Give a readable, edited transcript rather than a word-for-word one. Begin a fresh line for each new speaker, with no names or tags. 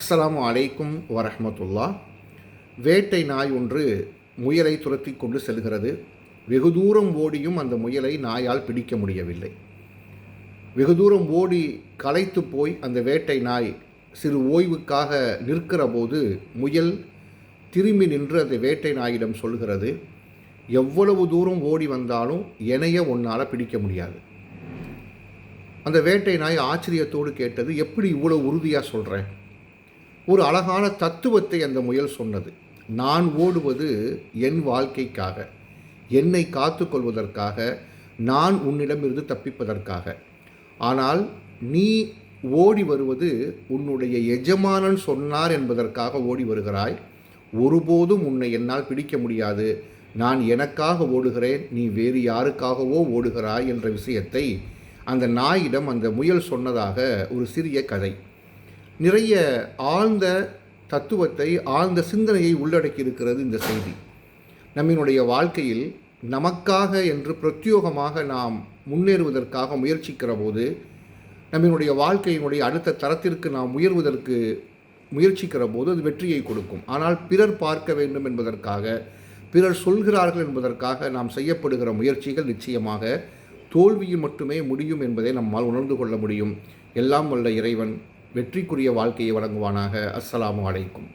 அஸ்ஸலாமு அலைக்கும் வரஹ்மத்துல்லா. வேட்டை நாய் ஒன்று முயலை துரத்தி கொண்டு செல்கிறது. வெகு தூரம் ஓடியும் அந்த முயலை நாயால் பிடிக்க முடியவில்லை. வெகு தூரம் ஓடி களைத்து போய் அந்த வேட்டை நாய் சிறு ஓய்வுக்காக நிற்கிற போது முயல் திரும்பி நின்று அந்த வேட்டை நாயிடம் சொல்கிறது, எவ்வளவு தூரம் ஓடி வந்தாலும் என்னைய உன்னால் பிடிக்க முடியாது. அந்த வேட்டை நாய் ஆச்சரியத்தோடு கேட்டது, எப்படி இவ்வளோ உறுதியாக சொல்கிறேன்? ஒரு அழகான தத்துவத்தை அந்த முயல் சொன்னது. நான் ஓடுவது என் வாழ்க்கைக்காக, என்னை காத்து கொள்வதற்காக, நான் உன்னிடமிருந்து தப்பிப்பதற்காக. ஆனால் நீ ஓடி வருவது உன்னுடைய எஜமானன் சொன்னார் என்பதற்காக ஓடி வருகிறாய். ஒருபோதும் உன்னை என்னால் பிடிக்க முடியாது. நான் எனக்காக ஓடுகிறேன், நீ வேறு யாருக்காகவோ ஓடுகிறாய் என்ற விஷயத்தை அந்த நாயிடம் அந்த முயல் சொன்னதாக ஒரு சிறிய கதை. நிறைய ஆழ்ந்த தத்துவத்தை, ஆழ்ந்த சிந்தனையை உள்ளடக்கி இருக்கிறது இந்த செய்தி. நம்மினுடைய வாழ்க்கையில் நமக்காக என்று பிரத்யோகமாக நாம் முன்னேறுவதற்காக முயற்சிக்கிற போது, நம்மினுடைய வாழ்க்கையினுடைய அடுத்த தரத்திற்கு நாம் உயர்வதற்கு முயற்சிக்கிற போது அது வெற்றியை கொடுக்கும். ஆனால் பிறர் பார்க்க வேண்டும் என்பதற்காக, பிறர் சொல்கிறார்கள் என்பதற்காக நாம் செய்யப்படுகிற முயற்சிகள் நிச்சயமாக தோல்வியில் மட்டுமே முடியும் என்பதை நம்மால் உணர்ந்து கொள்ள முடியும். எல்லாம் வல்ல இறைவன் வெற்றிக்குரிய வாழ்க்கையை வழங்குவானாக. அஸ்ஸலாமு அலைக்கும்.